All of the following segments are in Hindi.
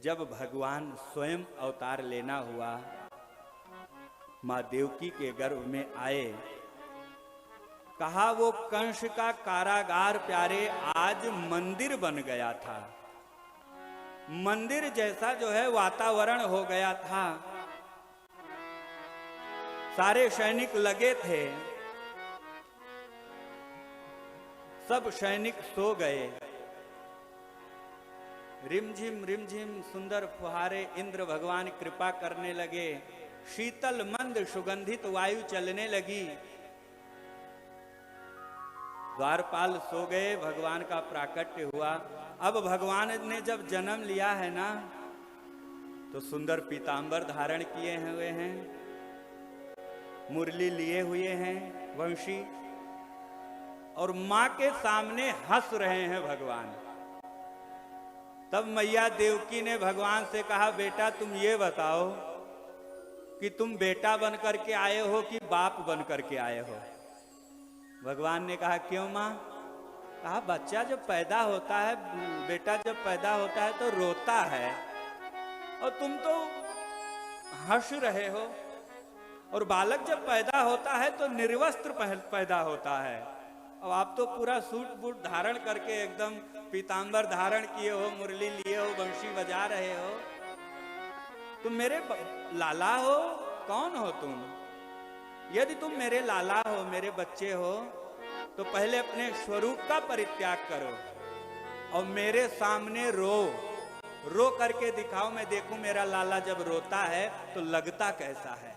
जब भगवान स्वयं अवतार लेना हुआ, माँ देवकी के गर्भ में आए, कहा वो कंस का कारागार प्यारे आज मंदिर बन गया था। मंदिर जैसा जो है वातावरण हो गया था। सारे सैनिक लगे थे, सब सैनिक सो गए। रिमझिम सुंदर फुहारे इंद्र भगवान कृपा करने लगे। शीतल मंद सुगंधित वायु चलने लगी। द्वारपाल सो गए, भगवान का प्राकट्य हुआ। अब भगवान ने जब जन्म लिया है ना, तो सुंदर पीतांबर धारण किए हुए हैं, मुरली लिए हुए हैं वंशी, और मां के सामने हंस रहे हैं भगवान। तब मैया देवकी ने भगवान से कहा, बेटा तुम ये बताओ कि तुम बेटा बन करके आए हो कि बाप बन करके आए हो। भगवान ने कहा, क्यों मां? कहा, बच्चा जब पैदा होता है, बेटा जब पैदा होता है तो रोता है, और तुम तो हंस रहे हो। और बालक जब पैदा होता है तो निर्वस्त्र पैदा होता है, और आप तो पूरा सूट बूट धारण करके एकदम पीतांबर धारण किए हो, मुरली लिए हो, बंशी बजा रहे हो। तुम मेरे लाला हो? कौन हो तुम? यदि तुम मेरे लाला हो, मेरे बच्चे हो, तो पहले अपने स्वरूप का परित्याग करो और मेरे सामने रो करके दिखाओ, मैं देखूं मेरा लाला जब रोता है तो लगता कैसा है।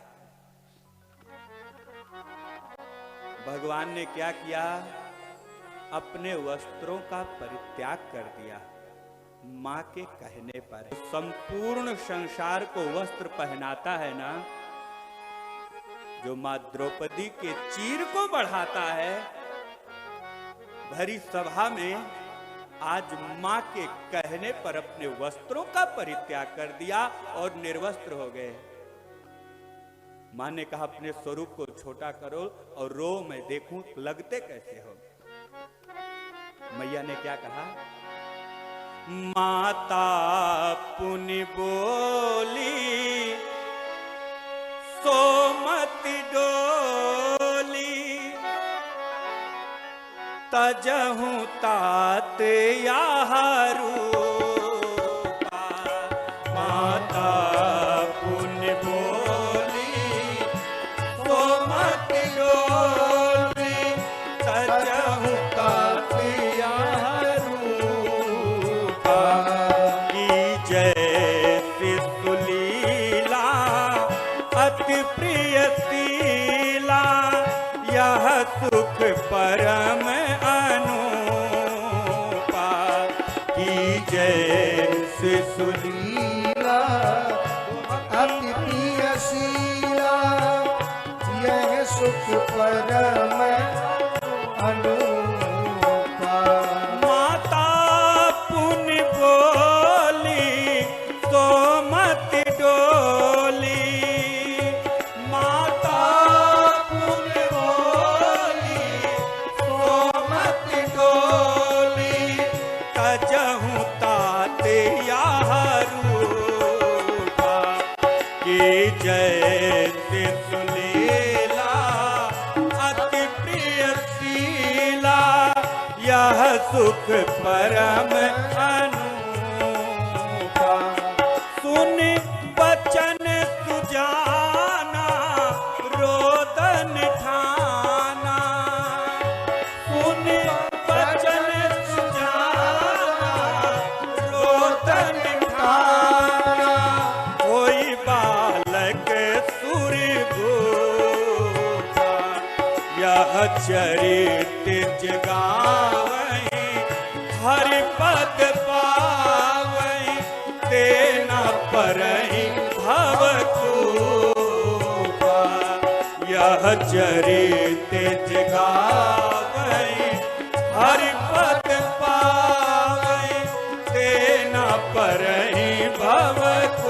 भगवान ने क्या किया? अपने वस्त्रों का परित्याग कर दिया मां के कहने पर। संपूर्ण संसार को वस्त्र पहनाता है ना, जो मां द्रौपदी के चीर को बढ़ाता है, भरी सभा में आज मां के कहने पर अपने वस्त्रों का परित्याग कर दिया और निर्वस्त्र हो गए। मां ने कहा, अपने स्वरूप को छोटा करो और रो, मैं देखूं लगते कैसे हो। मैया ने क्या कहा? माता पुनि बोली सोमति डोली, तजहु तात याहरू। माता पुनि बोली सोमति डोली, तजहु तात याहरू। की जैसी सुलीला अति प्रिय शीला, यह सुख परम अनुपा। की जैसी सुलीला अति प्रिय शीला, यह सुख परम अनुपा। माता पुनि बोली सोमति डोली, माता पुनि बोली सोमति डोली, तजहु तात याहरू। की जैसी सुलीला अति प्रिय शीला, यह सुख परम अनुपा। सुन बचन सुजाना रोदन ठाना, सुन बचन सुजाना रोदन ठाना। कोई बालक सुरभूषा, यह चरित जगावई, हरि पद पावई, तेना परहि भवतूपा। यह चरित जगावई, हरि पद पावई, तेना परहि भवतूपा।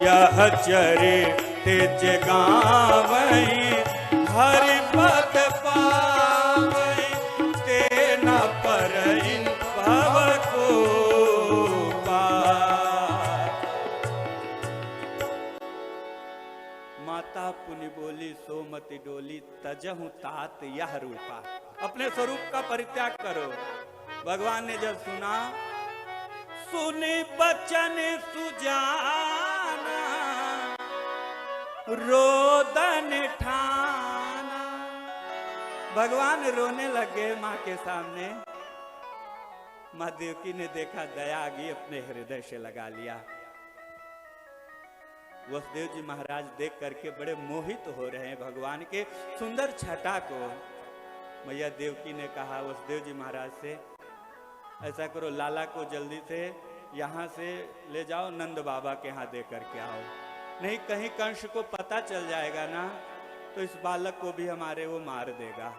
यह चरित जगावई, हरि पद पावई, तेना परहि भवतूपा। मति डोली तजहु तात यह रूपा। अपने स्वरूप का परित्याग करो। भगवान ने जब सुना, सुने बचन सुजाना रोदन ठाना। भगवान रोने लगे मां के सामने। मां देवकी ने देखा, दया आ गई, अपने हृदय से लगा लिया। वसुदेव जी महाराज देख करके बड़े मोहित हो रहे हैं भगवान के सुंदर छटा को। मैया देवकी ने कहा वसुदेव जी महाराज से, ऐसा करो, लाला को जल्दी से यहाँ से ले जाओ, नंद बाबा के यहाँ दे करके आओ, नहीं कहीं कंस को पता चल जाएगा ना तो इस बालक को भी हमारे वो मार देगा।